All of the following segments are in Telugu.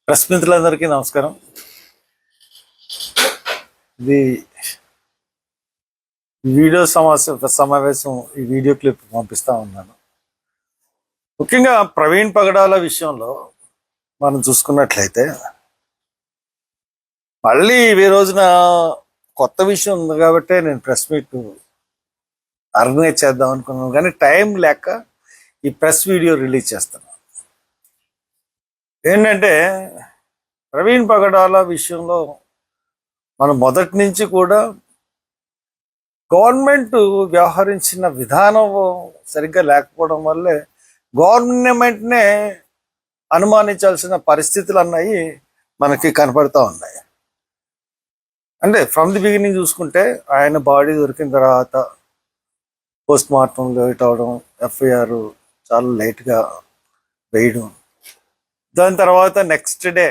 ప్రెస్ మిత్రులందరికీ నమస్కారం. ఇది వీడియో సమావేశం ఈ వీడియో క్లిప్ పంపిస్తా ఉన్నాను. ముఖ్యంగా ప్రవీణ్ పగడాల విషయంలో మనం చూసుకున్నట్లయితే మళ్ళీ ఈ రోజున కొత్త విషయం ఉంది కాబట్టి నేను ప్రెస్ మీట్ ఆర్గనైజ్ చేద్దాం అనుకున్నాను, కానీ టైం లేక ఈ ప్రెస్ వీడియో రిలీజ్ చేస్తున్నాను. ఏంటంటే ప్రవీణ్ పగడాల విషయంలో మనం మొదటి నుంచి కూడా గవర్నమెంట్ వ్యవహరించిన విధానం సరిగ్గా లేకపోవడం వల్లే గవర్నమెంట్నే అనుమానించాల్సిన పరిస్థితులు అన్నవి మనకి కనపడుతూ ఉన్నాయి. అంటే ఫ్రమ్ ది బిగినింగ్ చూసుకుంటే ఆయన బాడీ దొరికిన తర్వాత పోస్ట్ మార్టం లేట్ అవడం, ఎఫ్ఐఆర్ చాలా లేట్గా వేయడం, దాని తర్వాత నెక్స్ట్ డే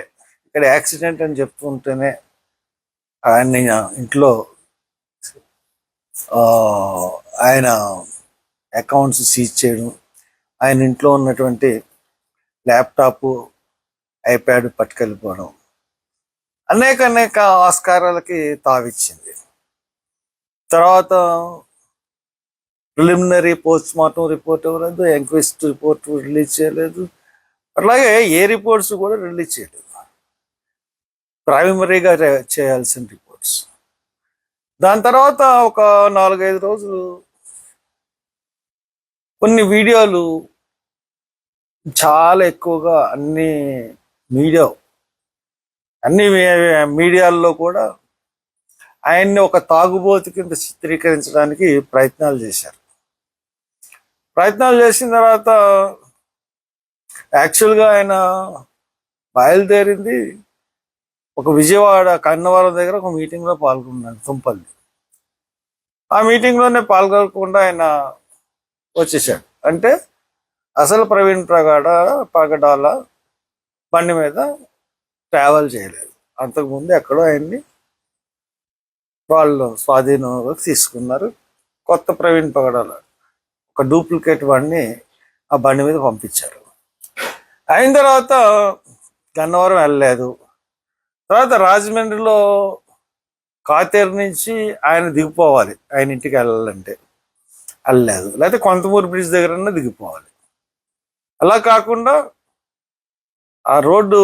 ఇక్కడ యాక్సిడెంట్ అని చెప్తుంటేనే ఆయన ఇంట్లో ఆయన అకౌంట్స్ సీజ్ చేయడం, ఆయన ఇంట్లో ఉన్నటువంటి ల్యాప్టాప్, ఐప్యాడ్ పట్టుకెళ్ళిపోవడం అనేక ఆస్కారాలకి తావిచ్చింది. తర్వాత ప్రిలిమినరీ పోస్ట్ మార్టం రిపోర్ట్ ఇవ్వలేదు, ఎంక్వెస్ట్ రిపోర్ట్ రిలీజ్ చేయలేదు, అట్లాగే ఏ రిపోర్ట్స్ కూడా రిలీజ్ చేయలేదు. ప్రైమరీగా చేయాల్సిన రిపోర్ట్స్. దాని తర్వాత ఒక 4-5 రోజులు కొన్ని వీడియోలు చాలా ఎక్కువగా అన్ని మీడియాల్లో కూడా ఆయన్ని ఒక తాగుబోతు కింద చిత్రీకరించడానికి ప్రయత్నాలు చేశారు. ప్రయత్నాలు చేసిన తర్వాత యాక్చువల్గా ఆయన బయలుదేరింది ఒక విజయవాడ కన్నవరం దగ్గర ఒక మీటింగ్లో పాల్గొన్నాను, తుంపల్లి. ఆ మీటింగ్లోనే పాల్గొనకుండా ఆయన వచ్చేసాడు. అంటే అసలు ప్రవీణ్ పగడాల బండి మీద ట్రావెల్ చేయలేదు. అంతకుముందు ఎక్కడో ఆయన్ని వాళ్ళు స్వాధీనంలోకి తీసుకున్నారు. కొత్త ప్రవీణ్ పగడాల ఒక డూప్లికేట్ బండిని ఆ బండి మీద పంపించారు. అయిన తర్వాత గన్నవరం వెళ్ళలేదు. తర్వాత రాజమండ్రిలో కాతేరు నుంచి ఆయన దిగిపోవాలి, ఆయన ఇంటికి వెళ్ళాలంటే వెళ్ళలేదు. లేకపోతే కొంతమూరు బ్రిడ్జ్ దగ్గర దిగిపోవాలి. అలా కాకుండా ఆ రోడ్డు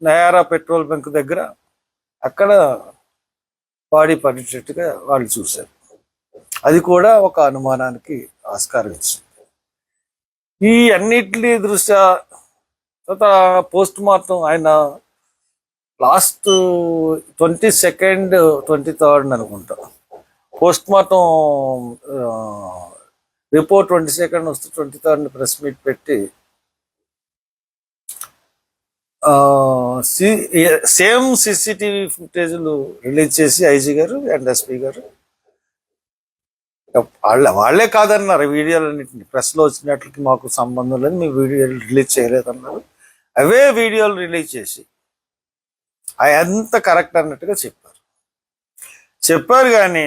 నయారా పెట్రోల్ బంక్ దగ్గర అక్కడ బాడీ పడేటట్టుగా వాళ్ళు చూశారు. అది కూడా ఒక అనుమానానికి ఆస్కారం ఇచ్చింది. ఈ అన్నిటి దృష్ట్యా తర్వాత పోస్ట్ మార్టం ఆయన లాస్ట్ 22nd 23rd అనుకుంటా పోస్ట్ మార్టం రిపోర్ట్ 22nd వస్తే 23rd ప్రెస్ మీట్ పెట్టి సేమ్ సీసీటీవీ ఫుటేజ్లు రిలీజ్ చేసి ఐజీ గారు అండ్ ఎస్పీ గారు వాళ్ళే కాదన్నారు. వీడియోలన్నింటినీ ప్రెస్లో వచ్చినట్లకి మాకు సంబంధం లేదు, మీ వీడియోలు రిలీజ్ చేయలేదన్నారు. అవే వీడియోలు రిలీజ్ చేసి అంత కరెక్ట్ అన్నట్టుగా చెప్పారు. కానీ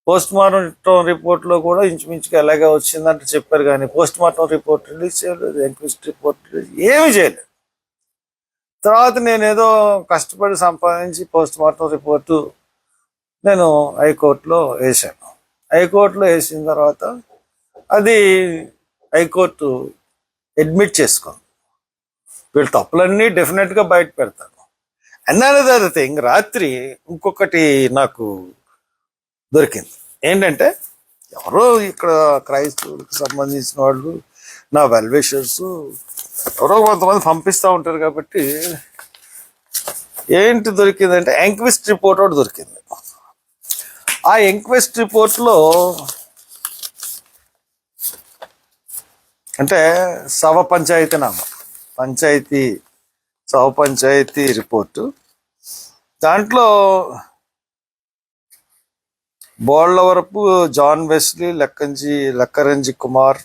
పోస్ట్ మార్టం రిపోర్ట్లో కూడా ఇంచుమించుగా ఎలాగే వచ్చిందంటే చెప్పారు. కానీ పోస్ట్ మార్టం రిపోర్ట్ రిలీజ్ చేయలేదు, ఎంక్వెస్ట్ రిపోర్ట్ రిలీజ్ ఏమీ చేయలేదు. తర్వాత నేనేదో కష్టపడి సంపాదించి పోస్ట్ మార్టం రిపోర్టు నేను హైకోర్టులో వేసాను. హైకోర్టులో వేసిన తర్వాత అది హైకోర్టు అడ్మిట్ చేసుకుంది. వీళ్ళ తప్పులన్నీ డెఫినెట్గా బయట పెడతాను. అనదర్ థింగ్, రాత్రి ఇంకొకటి నాకు దొరికింది. ఏంటంటే ఎవరో ఇక్కడ క్రైస్తవులకు సంబంధించిన వాళ్ళు, నా వెల్విషర్స్ ఎవరో కొంతమంది పంపిస్తూ ఉంటారు. కాబట్టి ఏంటి దొరికిందంటే ఎంక్వెస్ట్ రిపోర్ట్ ఒకటి దొరికింది. ఆ ఎంక్వెస్ట్ రిపోర్ట్లో అంటే శవ పంచాయతీ రిపోర్టు. దాంట్లో బోళ్లవరపు జాన్ వెస్లీ, లక్కరంజి కుమార్,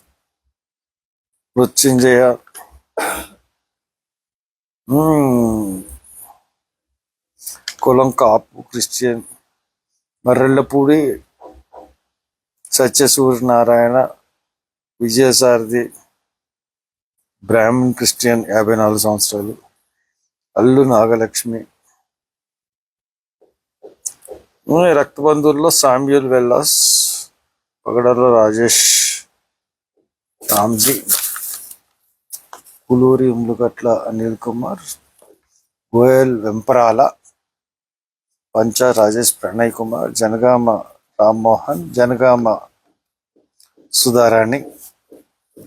మృత్యుంజయ, కులం కాపు క్రిస్టియన్, మర్రెళ్ళపూడి సత్యసూర్యనారాయణ, విజయసారథి, బ్రాహ్మణ్ క్రిస్టియన్ 54 సంవత్సరాలు. అల్లు నాగలక్ష్మి. రక్త బంధువుల్లో సామ్యూల్ వెల్లాస్, పగడర్ల రాజేష్, రామ్జీ, కులూరి ఉమ్లుగట్ల అనిల్ కుమార్, గోయల్ వెంపరాల, పంచ రాజేష్ ప్రణయ్ కుమార్, జనగామ రామ్మోహన్, జనగామ సుధారాణి,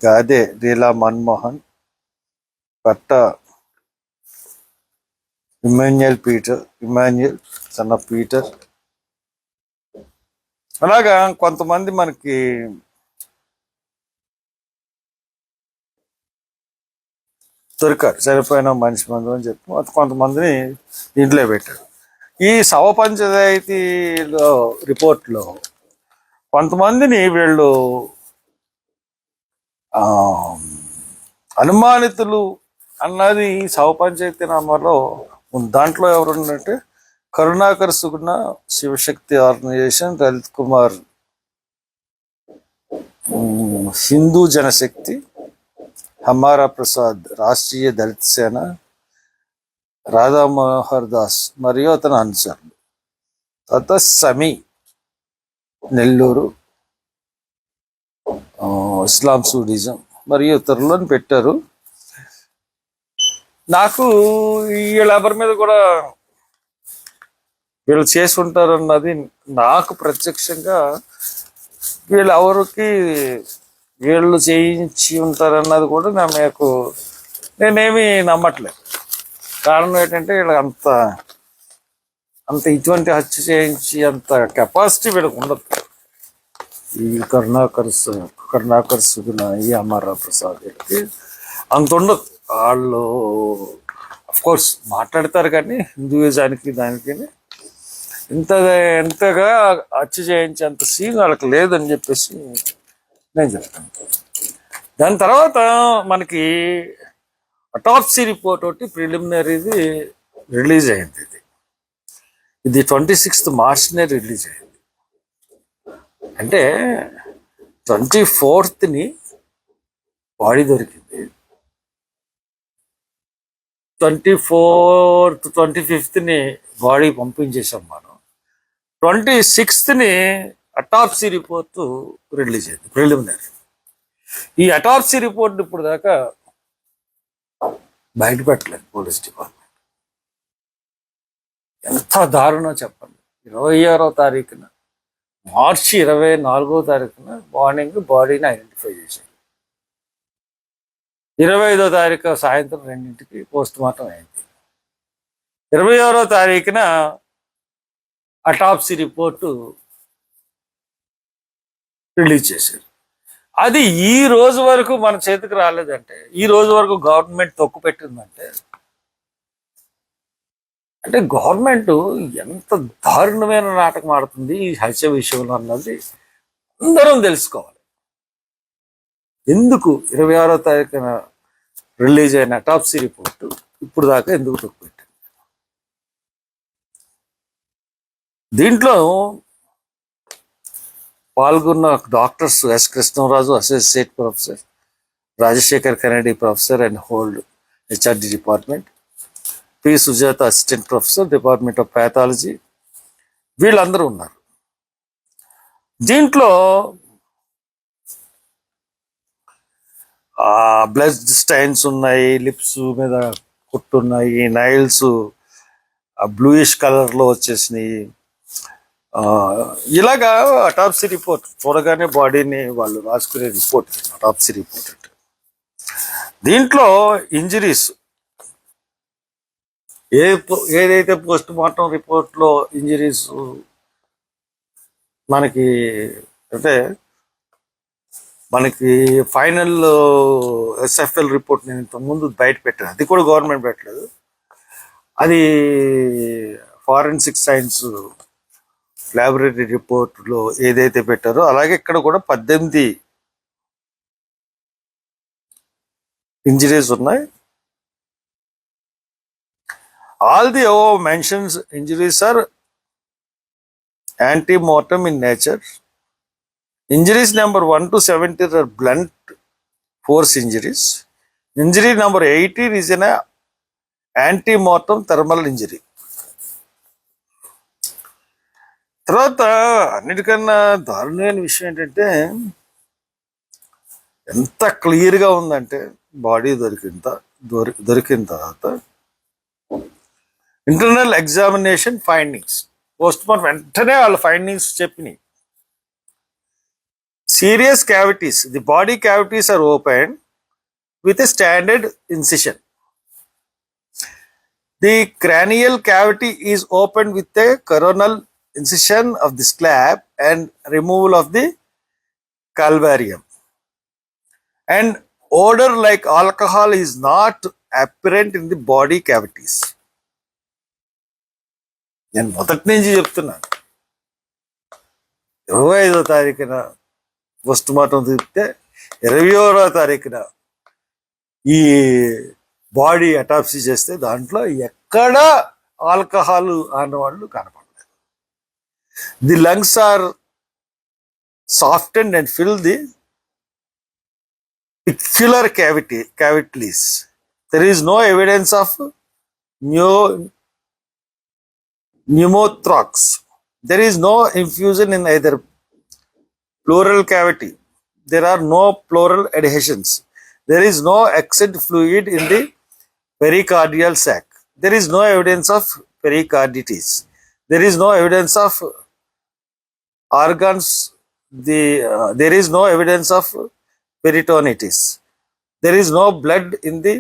గాదే లీలా మన్మోహన్, కట్ట ఇమాన్యుయల్ సన్ ఆఫ్ పీటర్. అలాగా కొంతమంది మనకి దొరికారు, చనిపోయిన మనిషి మందు అని చెప్పి కొంతమందిని ఇంట్లో పెట్టారు. ఈ శవ పంచాయతీలో రిపోర్ట్లో కొంతమందిని వీళ్ళు అనుమానితులు అన్నది శవ పంచాయతీ నామాలో దాంట్లో ఎవరున్నట్టే కరుణాకర్ సుగుణ, శివశక్తి ఆర్గనైజేషన్, లలిత్ కుమార్ హిందూ జనశక్తి, హమారా ప్రసాద్ రాష్ట్రీయ దళిత సేన, రాధా మనోహర్ దాస్ మరియు అతని అనుచరులు, తర్వాత సమీ నెల్లూరు ఇస్లాం సూడిజం మరియు ఇతరులను పెట్టారు. నాకు వీళ్ళెవరి మీద కూడా వీళ్ళు చేసి ఉంటారన్నది నాకు ప్రత్యక్షంగా వీళ్ళు చేయించి ఉంటారన్నది కూడా నేనేమి నమ్మట్లేదు. కారణం ఏంటంటే వీళ్ళకి అంత ఇటువంటి హత్య చేయించి అంత కెపాసిటీ వీళ్ళకి ఉండదు. ఈ కరుణాకర్ సుగుణ, ఈ అమర్రావు ప్రసాద్ అంత ఉండదు. వాళ్ళు కోర్స్ మాట్లాడతారు కానీ హిందూయిజానికి దానికి ఎంతగా హత్య చేయించేంత సీన్ వాళ్ళకి లేదని చెప్పేసి నేను చెప్తాను. దాని తర్వాత మనకి అటాప్సీ రిపోర్ట్ ఒకటి ప్రిలిమినరీది రిలీజ్ అయింది. ఇది 26th మార్చ్నే రిలీజ్ అయింది. అంటే 24th బాడీ దొరికింది, 24th 25th బాడీ పంపించేసాం మనం, 26th అటాప్సీ రిపోర్ట్ రిలీజ్ అయింది ప్రిలిమినరీ. ఈ అటాప్సీ రిపోర్ట్ ఇప్పుడు దాకా బయటపెట్టలేదు పోలీస్ డిపార్ట్మెంట్. ఎంత దారుణం చెప్పండి. 26వ తారీఖున మార్చి 24వ తారీఖున మార్నింగ్ బాడీని ఐడెంటిఫై చేశారు. 25వ తారీఖు సాయంత్రం 2ంటికి పోస్ట్ మార్టం అయింది. 26వ తారీఖున అటాప్సీ రిపోర్టు రిలీజ్ చేశారు. అది ఈ రోజు వరకు మన చేతికి రాలేదంటే, ఈ రోజు వరకు గవర్నమెంట్ తొక్కు పెట్టిందంటే, అంటే గవర్నమెంట్ ఎంత దారుణమైన నాటకం ఆడుతుంది ఈ హత్య విషయంలో అన్నది అందరం తెలుసుకోవాలి. ఎందుకు 26వ తారీఖున రిలీజ్ అయిన అటాప్సీ రిపోర్టు ఇప్పుడు దాకా ఎందుకు తొక్కుపెట్టింది? దీంట్లో పాల్గొన్న doctors S Krishnaraju associate professor, Rajasekhar Kennedy professor and hold HRD department, P Sujatha assistant professor department of pathology, వీళ్ళందరూ ఉన్నారు. దీంట్లో బ్లడ్ స్టైన్స్ ఉన్నాయి, లిప్స్ మీద కుట్టున్నాయి, నైల్స్ బ్లూయిష్ కలర్లో వచ్చేసినాయి. ఇలాగా అటాప్సీ రిపోర్ట్ చూడగానే బాడీని వాళ్ళు రాసుకునే రిపోర్ట్ అటాప్సీ రిపోర్ట్ అంటే. దీంట్లో ఇంజరీస్ ఏదైతే పోస్ట్ మార్టం రిపోర్ట్లో ఇంజరీస్ మనకి అంటే ఫైనల్ ఎస్ఎఫ్ఎల్ రిపోర్ట్ నేను ఇంతకుముందు బయట పెట్టాను, అది కూడా గవర్నమెంట్ పెట్టలేదు, అది ఫారెన్సిక్ సైన్స్ ల్యాబొరేటరీ రిపోర్ట్లో ఏదైతే పెట్టారో అలాగే ఇక్కడ కూడా 18 ఇంజరీస్ ఉన్నాయి. All the above mentions injuries are ante-mortem in nature. Injuries number 1 to 70 are blunt force injuries. Injury number 18 is an antemortem thermal injury. తర్వాత అన్నిటికన్నా దారుణమైన విషయం ఏంటంటే ఎంత క్లియర్గా ఉందంటే బాడీ దొరికిన తర్వాత internal examination findings, post mortem వాళ్ళ ఫైండింగ్స్ చెప్పినాయి. Serous cavities, the body cavities are opened with a standard incision. The cranial cavity is opened with a coronal incision of the scalp and removal of the calvarium. And odor like alcohol is not apparent in the body cavities. నేను మొదటి నుంచి చెప్తున్నాను, 25వ తారీఖున పోస్ట్ మార్టం తిప్పితే 21వ తారీఖున ఈ బాడీ అటాప్సీ చేస్తే దాంట్లో ఎక్కడ ఆల్కహాల్ అన్నవాళ్ళు కనపడలేదు. The lungs are softened and fill the peculiar cavities. There is no evidence of pneumothorax. There is no infusion in either pleural cavity. There are no pleural adhesions. There is no exit fluid in the pericardial sac. There is no evidence of pericarditis. There is no evidence of organs. There is no evidence of peritonitis. There is no blood in the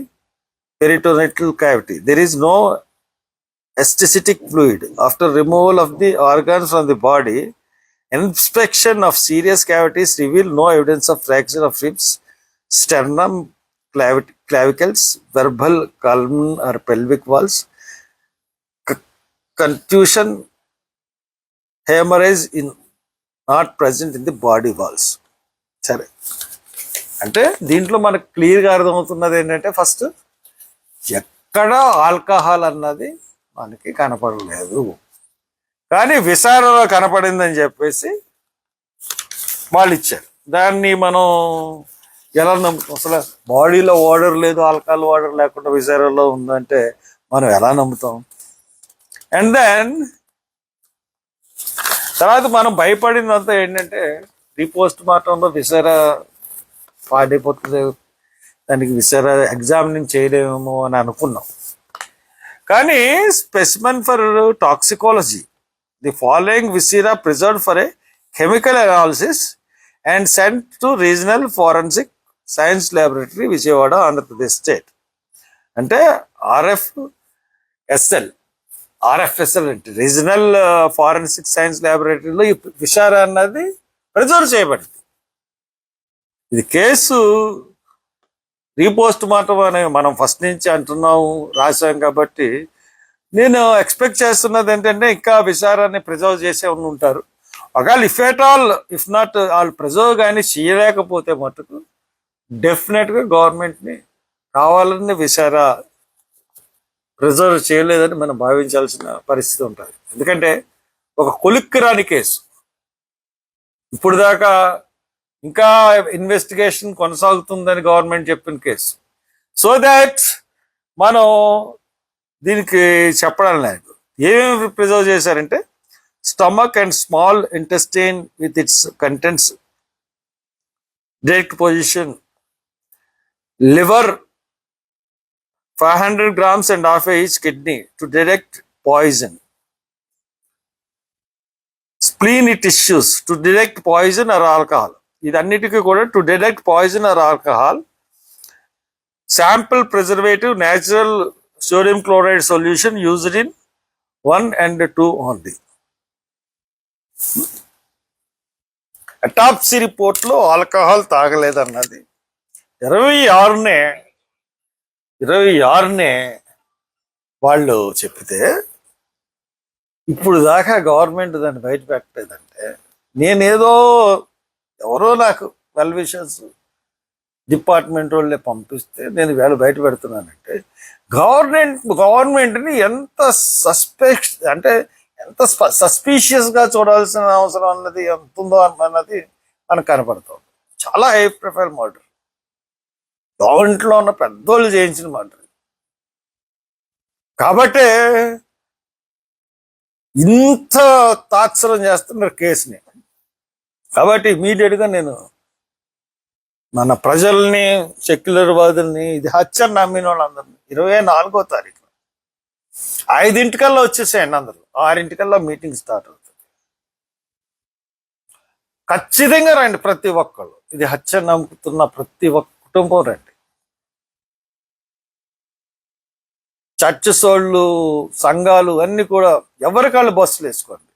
peritoneal cavity. There is no aesthetic fluid. After removal of the organs from the body, inspection of serious cavities reveal no evidence of fracture of ribs, sternum, clavicles, verbal column or pelvic walls, contusion, hemorrhage in not present in the body walls. సరే, అంటే దీంట్లో మనకు క్లియర్గా అర్థమవుతున్నది ఏంటంటే, ఫస్ట్ ఎక్కడ ఆల్కహాల్ అన్నది మనకి కనపడలేదు, కానీ విసారలో కనపడిందని చెప్పేసి వాళ్ళు ఇచ్చారు. దాన్ని మనం ఎలా నమ్ముతాం? అసలు బాడీలో ఓడర్ లేదు, ఆల్కహాల్ ఓడర్ లేకుండా విసారలో ఉందంటే మనం ఎలా నమ్ముతాం? అండ్ దెన్ తర్వాత మనం భయపడిందంతా ఏంటంటే, పోస్ట్ మార్టంలో విసారా పాడైపోతుంది, దానికి విసారా ఎగ్జామినింగ్ చేయలేమేమో అని అనుకున్నాం. కానీ specimen for toxicology, the following విసిరా preserved for a chemical analysis and sent to regional forensic science laboratory, Vijayawada, Andhra Pradesh state. అంటే ఆర్ఎఫ్ఎస్ఎల్ అంటే రీజనల్ ఫారెన్సిక్ సైన్స్ ల్యాబొరేటరీలో ఈ విషారా అన్నది ప్రిజర్వ్ చేయబడింది. ఇది కేసు రీపోస్ట్ మార్టం అని మనం ఫస్ట్ నుంచి అంటున్నాము, రాసాం. కాబట్టి నేను ఎక్స్పెక్ట్ చేస్తున్నది ఏంటంటే, ఇంకా విచారాన్ని ప్రిజర్వ్ చేసే ఉంటారు. ఒకవేళ ఇఫ్ నాట్ వాళ్ళు ప్రిజర్వ్ కానీ చేయలేకపోతే మటుకు డెఫినెట్గా గవర్నమెంట్ని కావాలని విచారా ప్రిజర్వ్ చేయలేదని మనం భావించాల్సిన పరిస్థితి ఉంటుంది. ఎందుకంటే ఒక కొలిక్కి రాని కేసు, ఇప్పుడు దాకా ఇంకా ఇన్వెస్టిగేషన్ కొనసాగుతుందని గవర్నమెంట్ చెప్పిన కేసు. సో దాట్ మనం దీనికి చెప్పడం లేదు. ఏమేమి ప్రిజర్వ్ చేశారంటే, stomach and small intestine with its contents, direct position, liver 500 grams and half each kidney to detect poison, spleen tissues to detect poison or alcohol. ఇదన్నిటికీ కూడా to detect poison or alcohol, sample preservative natural sodium chloride solution used in 1 and 2 only. Autopsy రిపోర్ట్లో ఆల్కహాల్ తాగలేదన్నది 26నే వాళ్ళు చెప్తే, ఇప్పుడు దాకా గవర్నమెంట్ దాన్ని బయట పెట్టలేదంటే, నేనేదో ఎవరో నాకు వెల్ విషర్స్ డిపార్ట్మెంట్ వాళ్ళే పంపిస్తే నేను వేళ బయట పెడుతున్నానంటే, గవర్నమెంట్ని ఎంత సస్పీషియస్గా చూడాల్సిన అవసరం అన్నది ఎంత ఉందో అన్నది మనకు కనపడుతుంది. చాలా హై ప్రొఫైల్ మర్డర్. దాంట్లో ఉన్న పెద్దోళ్ళు చేయించిన మర్డర్. కాబట్టే ఇంత తాత్సరం చేస్తున్నారు కేసుని. కాబట్టి ఇమీడియట్గా నేను మన ప్రజల్ని, సెక్యులర్ వాదుల్ని, ఇది హత్య నమ్మిన వాళ్ళందరినీ 24వ తారీఖు 5 వచ్చేసేయండి అందరూ. 6 మీటింగ్ స్టార్ట్ అవుతుంది. ఖచ్చితంగా రండి ప్రతి ఒక్కళ్ళు. ఇది హత్య నమ్ముతున్న ప్రతి ఒక్క కుటుంబం రండి. చర్చ్ సోళ్ళు, సంఘాలు అన్ని కూడా ఎవరికాళ్ళు బస్సులు వేసుకోండి.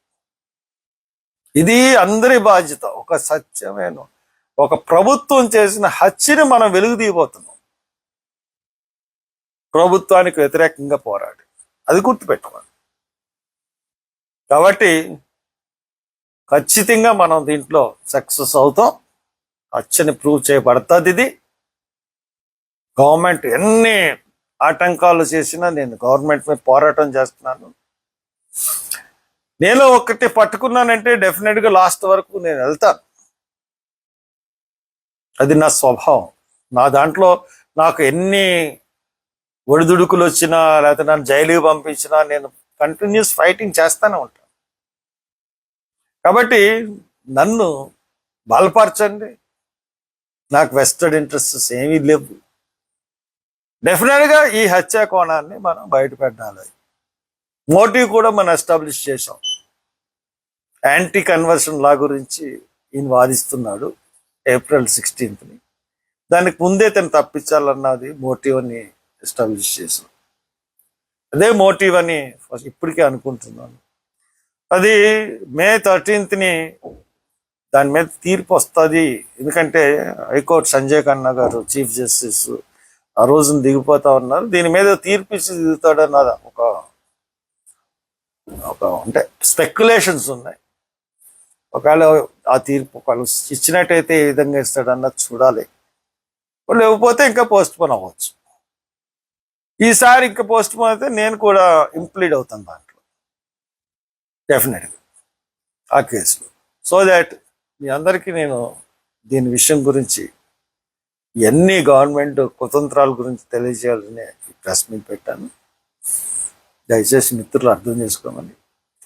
ఇది అందరి బాధ్యత. ఒక సత్యమైన ఒక ప్రభుత్వం చేసిన హత్యని మనం వెలుగు తీయబోతున్నాం. ప్రభుత్వానికి వ్యతిరేకంగా పోరాడి, అది గుర్తుపెట్టుకోండి. కాబట్టి ఖచ్చితంగా మనం దీంట్లో సక్సెస్ అవుతాం. హత్యని ప్రూవ్ చేయబడుతుంది. ఇది గవర్నమెంట్ ఎన్ని ఆటంకాలు చేసినా నేను గవర్నమెంట్ మీద పోరాటం చేస్తున్నాను. నేను ఒకటి పట్టుకున్నానంటే డెఫినెట్గా లాస్ట్ వరకు నేను వెళ్తాను. అది నా స్వభావం. నా దాంట్లో నాకు ఎన్ని ఒడిదుడుకులు వచ్చినా, లేకపోతే నన్ను జైలుకి పంపించినా నేను కంటిన్యూస్ ఫైటింగ్ చేస్తూనే ఉంటాను. కాబట్టి నన్ను బలపరచండి. నాకు వెస్టెడ్ ఇంట్రెస్ట్స్ ఏమీ లేవు. డెఫినెట్గా ఈ హత్యా కోణాన్ని మనం బయటపెట్టాలి. మోటివ్ కూడా మనం ఎస్టాబ్లిష్ చేసాం. యాంటీ కన్వర్షన్ లా గురించి ఈయన వాదిస్తున్నాడు April 16th. దానికి ముందే తను తప్పించాలన్నది మోటివ్ అని ఎస్టాబ్లిష్ చేసాం. అదే మోటివ్ అని ఇప్పటికే అనుకుంటున్నాను. అది May 13th దాని మీద తీర్పు వస్తుంది. ఎందుకంటే హైకోర్టు సంజయ్ ఖన్నా గారు చీఫ్ జస్టిస్ ఆ రోజున దిగిపోతా ఉన్నారు. దీని మీద తీర్పు ఇచ్చి దిగుతాడన్నది ఒక అంటే స్పెక్యులేషన్స్ ఉన్నాయి. ఒకవేళ ఆ తీర్పు ఒకవేళ ఇచ్చినట్టయితే ఏ విధంగా ఇస్తాడన్నది చూడాలి. లేకపోతే ఇంకా పోస్ట్ పోన్ అవ్వచ్చు. ఈసారి ఇంకా పోస్ట్ పోన్ అయితే నేను కూడా ఇంప్లీడ్ అవుతాను దాంట్లో డెఫినెట్గా ఆ కేసులో. సో దాట్ మీ అందరికీ నేను దీని విషయం గురించి ఎన్ని గవర్నమెంట్ కుతంత్రాల గురించి తెలియజేయాలని ప్రెస్ మీట్ పెట్టాను. దయచేసి మిత్రులు అర్థం చేసుకోమని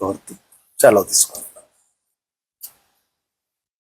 కోరుతూ సెలవు తీసుకోండి.